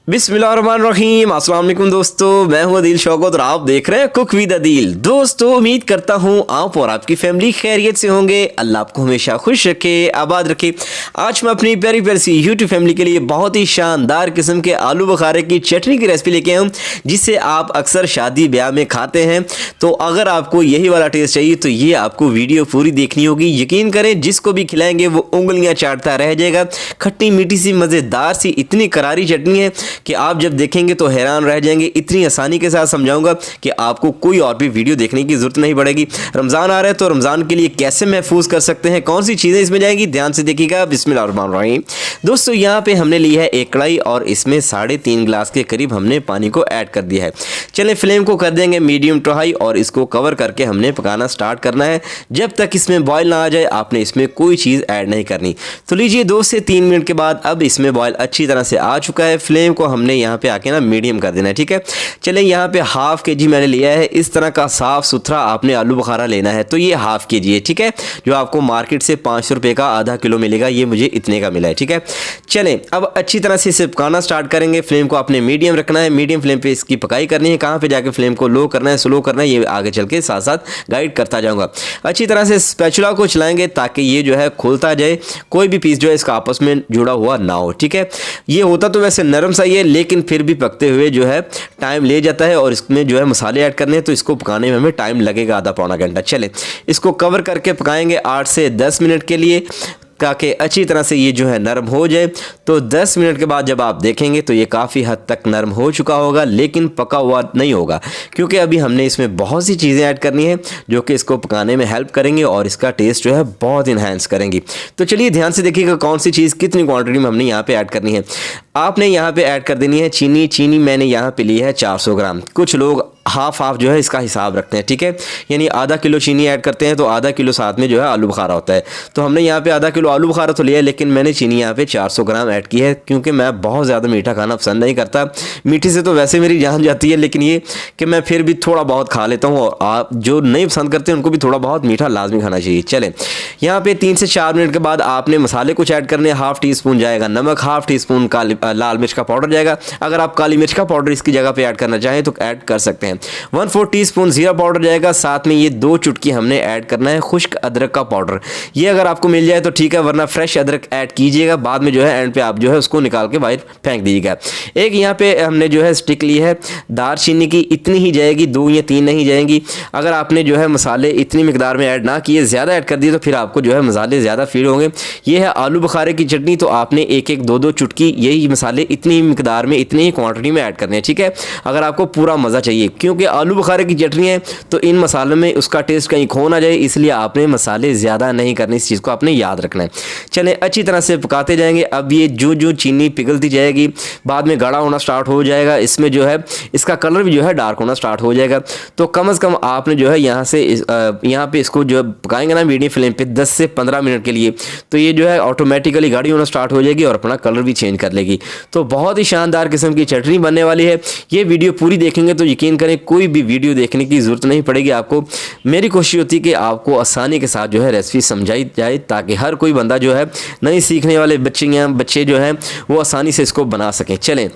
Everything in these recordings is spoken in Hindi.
बिस्मिल्लाहिर्रहमानिर्रहीम। अस्सलाम वालेकुम दोस्तों, मैं हूं अदील शौकत और आप देख रहे हैं कुक विद अदील। दोस्तों, उम्मीद करता हूं आप और आपकी फैमिली खैरियत से होंगे। अल्लाह आपको हमेशा खुश रखे, आबाद रखे। आज मैं अपनी प्यारी प्यारी सी यूट्यूब फैमिली के लिए बहुत ही शानदार किस्म के आलू बुखारे की चटनी की रेसिपी लेके आया हूँ, जिसे आप अक्सर शादी ब्याह में खाते हैं। तो अगर आपको यही वाला टेस्ट चाहिए तो ये आपको वीडियो पूरी देखनी होगी। यकीन करें, जिसको भी खिलाएंगे वो उंगलियाँ चाटता रह जाएगा। खट्टी मीठी सी मज़ेदार सी इतनी करारी चटनी है कि आप जब देखेंगे तो हैरान रह जाएंगे। इतनी आसानी के साथ समझाऊंगा कि आपको कोई और भी वीडियो देखने की ज़रूरत नहीं पड़ेगी। रमज़ान आ रहा है तो रमज़ान के लिए कैसे महफूज कर सकते हैं, कौन सी चीज़ें इसमें जाएंगी, ध्यान से देखिएगा। बिस्मिल्लाहिर्रहमानिर्रहीम। दोस्तों, यहाँ पे हमने ली है एक कढ़ाई और इसमें 3.5 गिलास के करीब हमने पानी को ऐड कर दिया है। चलें, फ्लेम को कर देंगे मीडियम टू हाई और इसको कवर करके हमने पकाना स्टार्ट करना है। जब तक इसमें बॉयल ना आ जाए आपने इसमें कोई चीज़ ऐड नहीं करनी। तो लीजिए, 2 से 3 मिनट के बाद अब इसमें बॉयल अच्छी तरह से आ चुका है। फ्लेम को हमने यहाँ पे आके ना मीडियम कर देना है, ठीक है। चलें, यहाँ पे ½ kg मैंने लिया है। इस तरह का साफ़ सुथरा आपने आलू बुखारा लेना है। तो ये ½ kg है, ठीक है, जो आपको मार्केट से 500 रुपये का आधा किलो मिलेगा। ये मुझे इतने का मिला है, ठीक है। चलें, अब अच्छी तरह से इसे पकाना स्टार्ट करेंगे। फ्लेम को आपने मीडियम रखना है, मीडियम फ्लेम पे इसकी पकाई करनी है। कहाँ पे जाके फ्लेम को लो करना है, स्लो करना है, ये आगे चल के साथ साथ गाइड करता जाऊँगा। अच्छी तरह से स्पैचुला को चलाएंगे ताकि ये जो है खुलता जाए, कोई भी पीस जो है इसका आपस में जुड़ा हुआ ना हो, ठीक है। ये होता तो वैसे नरम सा ही है, लेकिन फिर भी पकते हुए जो है टाइम ले जाता है और इसमें जो है मसाले ऐड करने हैं तो इसको पकाने में हमें टाइम लगेगा आधा पौना घंटा। चलें, इसको कवर करके पकाएंगे 8 से 10 मिनट के लिए ताकि अच्छी तरह से ये जो है नरम हो जाए। तो 10 मिनट के बाद जब आप देखेंगे तो ये काफ़ी हद तक नरम हो चुका होगा, लेकिन पका हुआ नहीं होगा, क्योंकि अभी हमने इसमें बहुत सी चीज़ें ऐड करनी है जो कि इसको पकाने में हेल्प करेंगे और इसका टेस्ट जो है बहुत इन्हांस करेंगी। तो चलिए ध्यान से देखिएगा कौन सी चीज़ कितनी क्वांटिटी में हमने यहाँ पे ऐड करनी है। आपने यहाँ पे ऐड कर देनी है चीनी। चीनी मैंने यहाँ पे ली है 400 ग्राम। कुछ लोग हाफ जो है इसका हिसाब रखते हैं, ठीक है, यानी आधा किलो चीनी ऐड करते हैं तो आधा किलो साथ में जो है आलू बुखारा होता है। तो हमने यहाँ पे आधा किलो आलू बुखारा तो लिया है, लेकिन मैंने चीनी यहाँ पे 400 ग्राम ऐड की है, क्योंकि मैं बहुत ज़्यादा मीठा खाना पसंद नहीं करता। मीठी से तो वैसे मेरी जान जाती है, लेकिन ये कि मैं फिर भी थोड़ा बहुत खा लेता हूँ और आप जो नहीं पसंद करते हैं उनको भी थोड़ा बहुत मीठा लाजमी खाना चाहिए। चलें, यहाँ पर 3 से 4 मिनट के बाद आपने मसाले कुछ ऐड करने। ½ टीस्पून जाएगा नमक, ½ टीस्पून लाल मिर्च का पाउडर जाएगा। अगर आप काली मिर्च का पाउडर इसकी जगह पर ऐड करना चाहें तो ऐड कर सकते हैं। 1/4 टीस्पून जीरा पाउडर जाएगा। साथ में ये 2 चुटकी हमने ऐड करना है खुश्क अदरक का पाउडर। ये अगर आपको मिल जाए तो ठीक है, वरना फ्रेश अदरक ऐड कीजिएगा। बाद में जो है एंड पे आप जो है उसको निकाल के बाहर फेंक दीजिएगा। एक यहाँ पे हमने जो है स्टिक ली है दालचीनी की, इतनी ही जाएगी, 2 या 3 नहीं जाएंगी। अगर आपने जो है मसाले इतनी मिकदार में ऐड ना किए, ज़्यादा ऐड कर दिए तो फिर आपको जो है मसाले ज़्यादा फील होंगे। ये है आलू बुखारे की चटनी, तो आपने एक 2 चुटकी यही मसाले इतनी मिकदार में, इतनी ही क्वान्टिटी में ऐड करने हैं, ठीक है, अगर आपको पूरा मज़ा चाहिए। क्योंकि आलू बुखारे की चटनी है तो इन मसालों में उसका टेस्ट कहीं खो ना जाए, इसलिए आपने मसाले ज़्यादा नहीं करने। इस चीज़ को आपने याद रखना है। चलें, अच्छी तरह से पकाते जाएंगे। अब ये जो चीनी पिघलती जाएगी, बाद में गाढ़ा होना स्टार्ट हो जाएगा। इसमें जो है इसका कलर भी जो है डार्क होना स्टार्ट हो जाएगा। तो कम से कम आपने जो है यहाँ पे इसको जो पकाएंगे ना मीडियम फ्लेम पे 10 से 15 मिनट के लिए, तो ये जो है ऑटोमेटिकली गाढ़ी होना स्टार्ट हो जाएगी और अपना कलर भी चेंज कर लेगी। तो बहुत ही शानदार किस्म की चटनी बनने वाली है। ये वीडियो पूरी देखेंगे तो यकीन करें कोई भी वीडियो देखने की ज़रूरत नहीं पड़ेगी आपको। मेरी कोशिश होती है कि आपको आसानी के साथ जो है रेसिपी समझाई जाए, ताकि हर कोई बंदा जो है नई सीखने वाले बच्चे जो हैं वो आसानी से इसको बना सकें। चलें,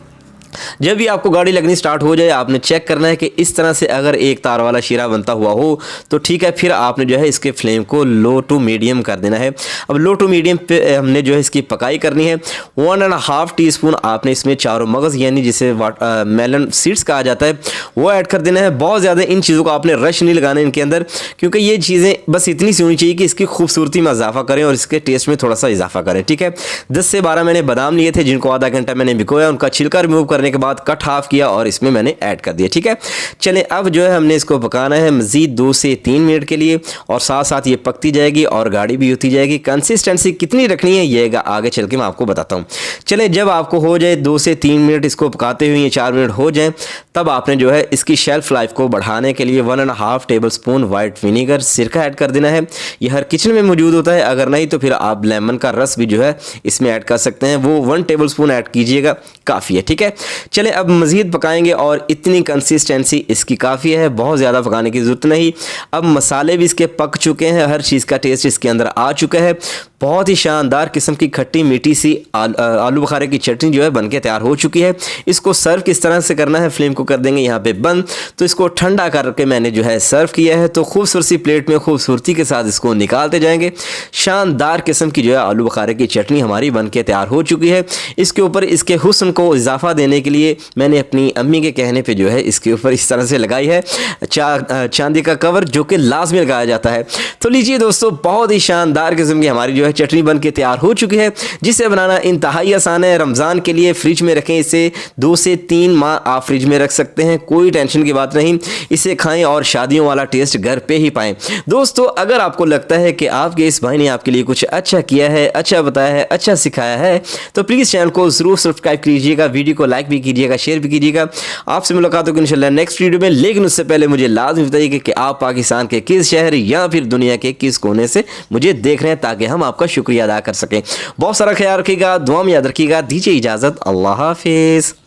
जब भी आपको गाड़ी लगनी स्टार्ट हो जाए आपने चेक करना है कि इस तरह से अगर एक तार वाला शीरा बनता हुआ हो तो ठीक है, फिर आपने जो है इसके फ्लेम को लो टू मीडियम कर देना है। अब लो टू मीडियम पे हमने जो है इसकी पकाई करनी है। 1.5 टीस्पून आपने इसमें चारों मगज़ यानी जिसे मेलन सीड्स कहा जाता है वो ऐड कर देना है। बहुत ज़्यादा इन चीज़ों को आपने रश नहीं लगाना इनके अंदर, क्योंकि ये चीज़ें बस इतनी सी होनी चाहिए कि इसकी खूबसूरती में इजाफा करें और इसके टेस्ट में थोड़ा सा इजाफा करें, ठीक है। 10 से 12 मैंने बादाम लिए थे जिनको आधा घंटा मैंने भिगोया, उनका छिलका रिमूव करने के बाद कट हाफ किया और इसमें मैंने ऐड कर दिया, ठीक है। चलें, अब जो है हमने इसको पकाना है मज़ीद 2 से 3 मिनट के लिए और साथ साथ ये पकती जाएगी और गाढ़ी भी होती जाएगी। कंसिस्टेंसी कितनी रखनी है ये आगे चल के मैं आपको बताता हूँ। चलें, जब आपको हो जाए 2 से 3 मिनट इसको पकाते हुए, ये 4 मिनट हो जाए, तब आपने जो है इसकी शेल्फ लाइफ को बढ़ाने के लिए 1.5 टेबलस्पून वाइट विनीगर सिरका ऐड कर देना है। ये हर किचन में मौजूद होता है, अगर नहीं तो फिर आप लेमन का रस भी जो है इसमें ऐड कर सकते हैं। वो 1 टेबलस्पून ऐड कीजिएगा। काफ़ी है। ठीक है, चले अब मज़ीद पकाएंगे और इतनी कंसिस्टेंसी इसकी काफ़ी है, बहुत ज़्यादा पकाने की ज़रूरत नहीं। अब मसाले भी इसके पक चुके हैं, हर चीज़ का टेस्ट इसके अंदर आ चुका है। बहुत ही शानदार किस्म की खट्टी मीठी सी आलू बुखारे की चटनी जो है बनके तैयार हो चुकी है। इसको सर्व किस तरह से करना है, फ्लेम को कर देंगे यहाँ पे बंद। तो इसको ठंडा करके मैंने जो है सर्व किया है। तो खूबसूरत सी प्लेट में खूबसूरती के साथ इसको निकालते जाएंगे। शानदार किस्म की जो है आलू बुखारे की चटनी हमारी बनके तैयार हो चुकी है। इसके ऊपर इसके हुस्न को इजाफा देने के लिए मैंने अपनी अम्मी के कहने पे जो है इसके ऊपर इस तरह से लगाई है चांदी का कवर, जो कि लाजमी लगाया जाता है। तो लीजिए दोस्तों, बहुत ही शानदार किस्म की हमारी जो है चटनी बन के तैयार हो चुकी है, जिसे बनाना इंतहाई आसान है। रमज़ान के लिए फ्रिज में रखें, इसे 2 से 3 माह आप फ्रिज में रख सकते हैं, कोई टेंशन की बात नहीं। इसे खाएं और शादियों वाला टेस्ट घर पे ही पाएं। दोस्तों, अगर आपको लगता है कि आपके इस भाई ने आपके लिए कुछ अच्छा किया है, अच्छा बताया है, अच्छा सिखाया है, तो प्लीज़ चैनल को ज़रूर सब्सक्राइब कीजिएगा, वीडियो को लाइक भी कीजिएगा, शेयर भी कीजिएगा। आपसे मुलाकात होगी इंशाल्लाह नेक्स्ट वीडियो में। लेकिन उससे पहले मुझे लाजमी बताइए कि आप पाकिस्तान के किस शहर या फिर दुनिया के किस कोने से मुझे देख रहे हैं, ताकि हम आपका शुक्रिया अदा कर सकें। बहुत सारा ख्याल रखिएगा, दुआ में याद रखिएगा। दीजिए इजाज़त, अल्लाह हाफिज़।